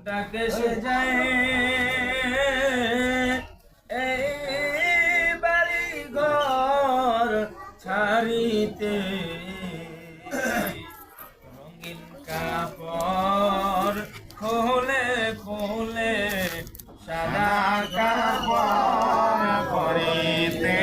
ডাকে সে যায় এই বাড়ি ঘর ছাড়িতে রঙিন কাপড় খোলে খোলে সাদা কাপড় পরিতে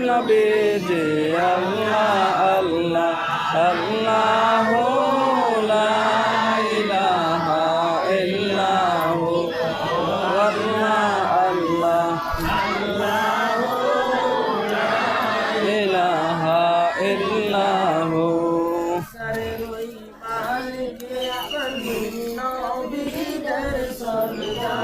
নবী জি আল্লাহ আল্লাহ আল্লাহ লা ইলাহা ইল্লাহু আল্লাহ আল্লাহ ইলাহা ইল্লাহু সারে রই মালিক আপনি নবী দের সরদার